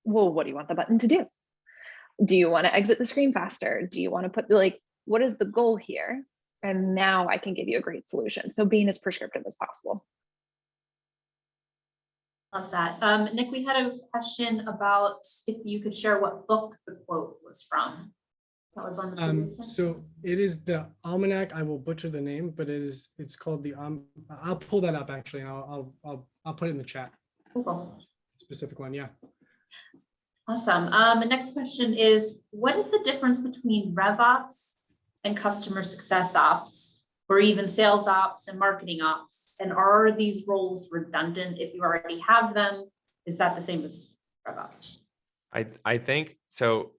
well, what do you want the button to do? Do you want to exit the screen faster? Do you want to put what is the goal here? And now I can give you a great solution. So being as prescriptive as possible. Love that. Nick, we had a question about if you could share what book the quote was from. That was on the previous section. So it is the almanac. I will butcher the name, but it's called the I'll pull that up actually, and I'll put it in the chat. Cool. Specific one, yeah. Awesome. The next question is, what is the difference between RevOps and customer success ops, or even sales ops and marketing ops? And are these roles redundant if you already have them? Is that the same as RevOps? I think so.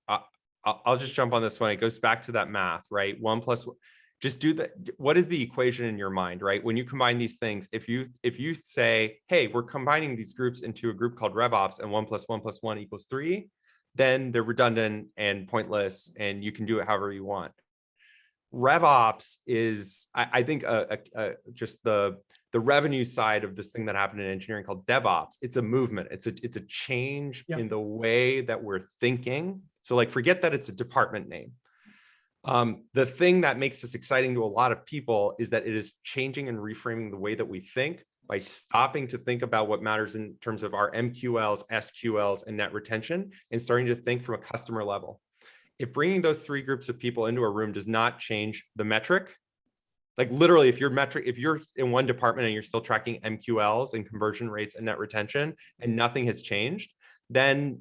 I'll just jump on this one. It goes back to that math, right? 1 + 1. Just do the, what is the equation in your mind, right? When you combine these things, if you say, hey, we're combining these groups into a group called RevOps, and 1 + 1 + 1 = 3, then they're redundant and pointless, and you can do it however you want. RevOps is, I think, just the revenue side of this thing that happened in engineering called DevOps. It's a movement. It's a change in the way that we're thinking. So like, forget that it's a department name. The thing that makes this exciting to a lot of people is that it is changing and reframing the way that we think by stopping to think about what matters in terms of our MQLs, SQLs, and net retention, and starting to think from a customer level. If bringing those 3 groups of people into a room does not change the metric, like literally, if you're in one department and you're still tracking MQLs and conversion rates and net retention, and nothing has changed, then,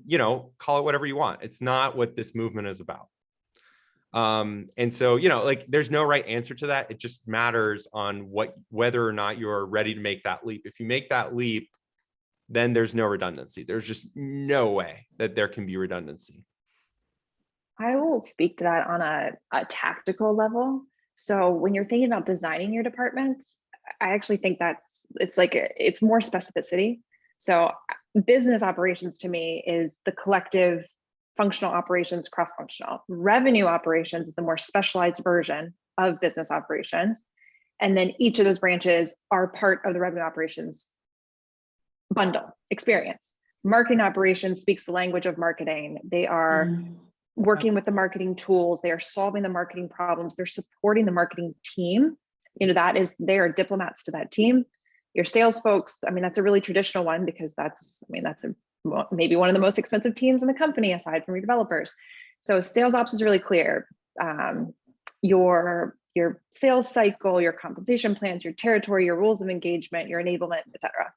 call it whatever you want. It's not what this movement is about. And so, like, there's no right answer to that. It just matters on whether or not you're ready to make that leap. If you make that leap, then there's no redundancy. There's just no way that there can be redundancy. I will speak to that on a tactical level. So when you're thinking about designing your departments, I actually think it's more specificity. So business operations to me is the collective functional operations, cross-functional. Revenue operations is a more specialized version of business operations. And then each of those branches are part of the revenue operations bundle experience. Marketing operations speaks the language of marketing. They are working with the marketing tools. They are solving the marketing problems. They're supporting the marketing team. They are diplomats to that team. Your sales folks, that's a really traditional one, because that's maybe one of the most expensive teams in the company aside from your developers. So sales ops is really clear. Your sales cycle, your compensation plans, your territory, your rules of engagement, your enablement, et cetera.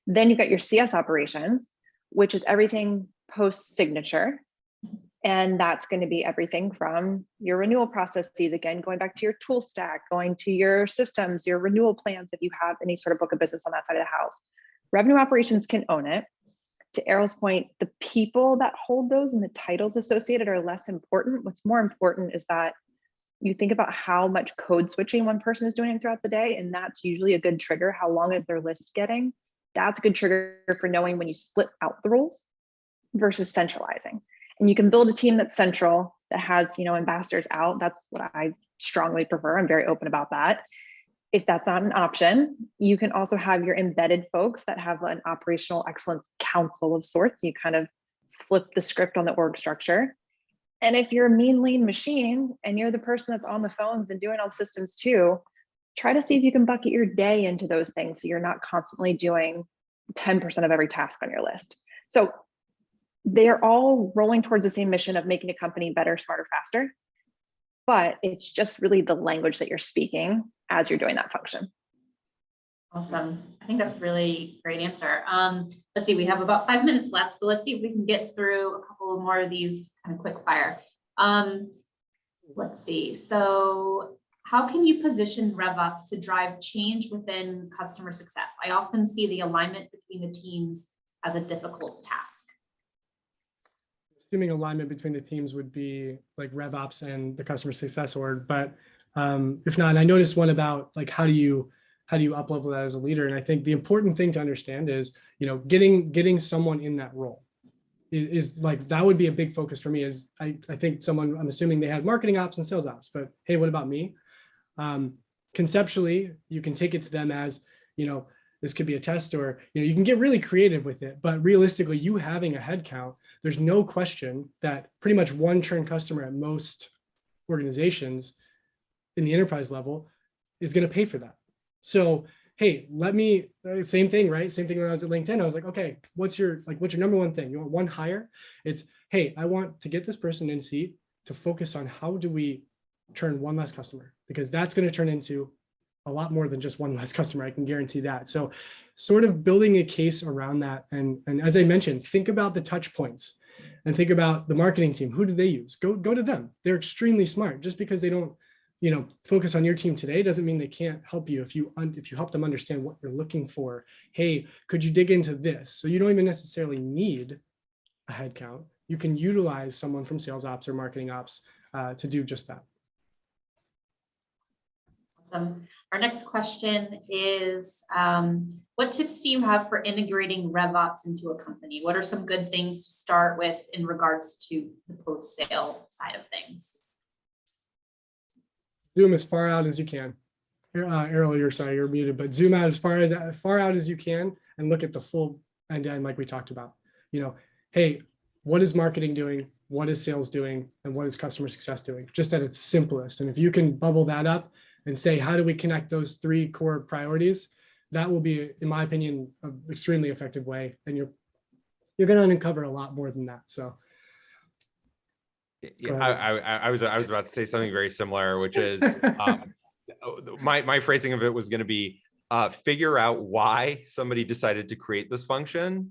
Then you've got your CS operations, which is everything post-signature. And that's going to be everything from your renewal processes, again, going back to your tool stack, going to your systems, your renewal plans, if you have any sort of book of business on that side of the house. Revenue operations can own it. To Erol's point, the people that hold those and the titles associated are less important. What's more important is that you think about how much code switching one person is doing throughout the day, and that's usually a good trigger. How long is their list getting? That's a good trigger for knowing when you split out the roles versus centralizing. And you can build a team that's central, that has, ambassadors out. That's what I strongly prefer. I'm very open about that. If that's not an option, you can also have your embedded folks that have an operational excellence council of sorts. You kind of flip the script on the org structure. And if you're a mean, lean machine and you're the person that's on the phones and doing all the systems too, try to see if you can bucket your day into those things so you're not constantly doing 10% of every task on your list. So they're all rolling towards the same mission of making a company better, smarter, faster. But it's just really the language that you're speaking as you're doing that function. Awesome. I think that's a really great answer. Let's see, we have about 5 minutes left. So let's see if we can get through a couple more of these kind of quick fire. Let's see. So how can you position RevOps to drive change within customer success? I often see the alignment between the teams as a difficult task. Assuming alignment between the teams would be like RevOps and the customer success org, but if not, and I noticed one about like how do you up-level that as a leader? And I think the important thing to understand is, getting someone in that role is like, that would be a big focus for me. Is I think I'm assuming they had marketing ops and sales ops, but hey, what about me? Conceptually, you can take it to them as, this could be a test, or you can get really creative with it, but realistically, you having a head count, there's no question that pretty much one churn customer at most organizations in the enterprise level is going to pay for that. So hey, same thing, right? Same thing when I was at LinkedIn. I was like, okay, what's your number one thing? You want one hire? It's, hey, I want to get this person in seat to focus on how do we turn one less customer, because that's going to turn into a lot more than just one less customer. I can guarantee that. So sort of building a case around that. And as I mentioned, think about the touch points and think about the marketing team. Who do they use? Go to them. They're extremely smart. Just because they don't, focus on your team today doesn't mean they can't help you if you help them understand what you're looking for. Hey, could you dig into this? So you don't even necessarily need a headcount. You can utilize someone from sales ops or marketing ops to do just that. Awesome. Our next question is, what tips do you have for integrating RevOps into a company? What are some good things to start with in regards to the post-sale side of things? Zoom as far out as you can. Erol, you're muted, but zoom out as far out as you can and look at the full end-to-end like we talked about. Hey, what is marketing doing? What is sales doing? And what is customer success doing? Just at its simplest. And if you can bubble that up and say, how do we connect those three core priorities? That will be, in my opinion, an extremely effective way. And you're going to uncover a lot more than that. So. Yeah, I was about to say something very similar, which is my phrasing of it was going to be figure out why somebody decided to create this function.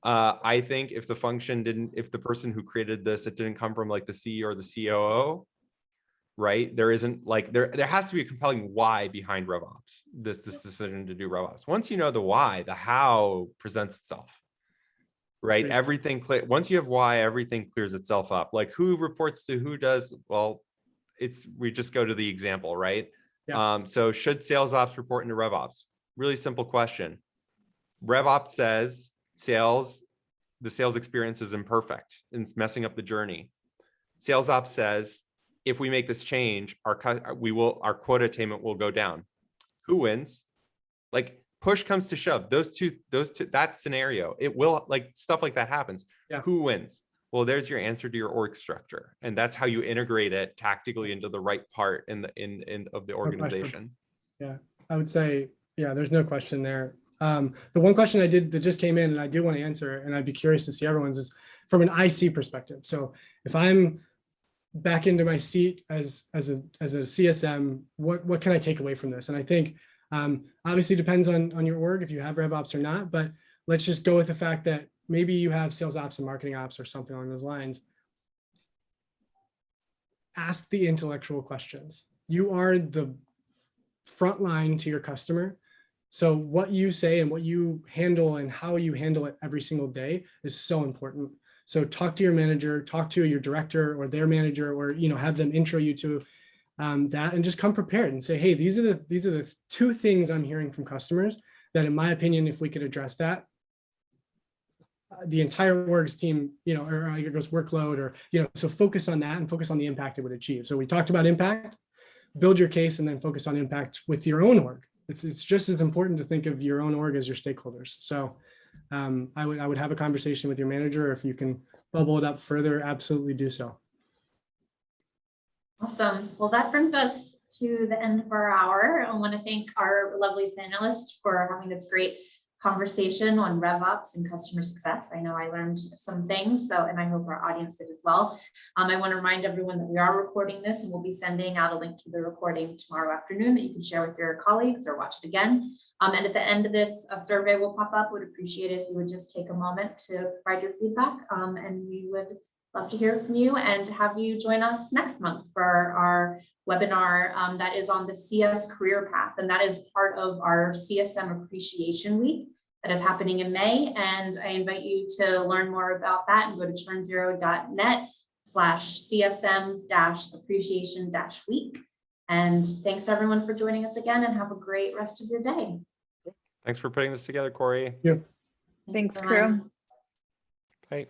I think if the person who created this, it didn't come from like the CEO or the COO, right? There isn't like, there has to be a compelling why behind RevOps, this decision to do RevOps. Once you know the why, the how presents itself, right? Great. Once you have why, everything clears itself up. Like who reports to who does, well, we just go to the example, right? Yeah. So should sales ops report into RevOps? Really simple question. RevOps says, the sales experience is imperfect and it's messing up the journey. Sales ops says, if we make this change, our quota attainment will go down. Who wins? Like push comes to shove, those two, that scenario, it will, like stuff like that happens. Yeah. Who wins? Well, there's your answer to your org structure. And that's how you integrate it tactically into the right part of the organization. Yeah, I would say, yeah, there's no question there. The one question that just came in and I do want to answer, and I'd be curious to see everyone's, is from an IC perspective. So if I'm back into my seat as a CSM, what can I take away from this? And I think obviously depends on your org if you have RevOps or not, but let's just go with the fact that maybe you have sales ops and marketing ops or something along those lines. Ask the intellectual questions. You are the front line to your customer. So what you say and what you handle and how you handle it every single day is so important. So talk to your manager, talk to your director or their manager, or have them intro you to that, and just come prepared and say, hey, these are the two things I'm hearing from customers that, in my opinion, if we could address that, the entire org's team, or I guess workload, or so focus on that and focus on the impact it would achieve. So we talked about impact, build your case, and then focus on impact with your own org. It's just as important to think of your own org as your stakeholders. So I would have a conversation with your manager. If you can bubble it up further, absolutely do so. Awesome. Well, that brings us to the end of our hour. I want to thank our lovely panelists for having this great conversation on RevOps and customer success. I know I learned some things, and I hope our audience did as well. I want to remind everyone that we are recording this, and we'll be sending out a link to the recording tomorrow afternoon that you can share with your colleagues or watch it again. And at the end of this, a survey will pop up. Would appreciate it if you would just take a moment to provide your feedback, and we would love to hear from you and have you join us next month for our webinar that is on the CS career path. And that is part of our CSM Appreciation Week that is happening in May. And I invite you to learn more about that and go to turnzero.net/CSM-appreciation-week. And thanks everyone for joining us again, and have a great rest of your day. Thanks for putting this together, Corey. Yeah. Thanks, crew. Bye.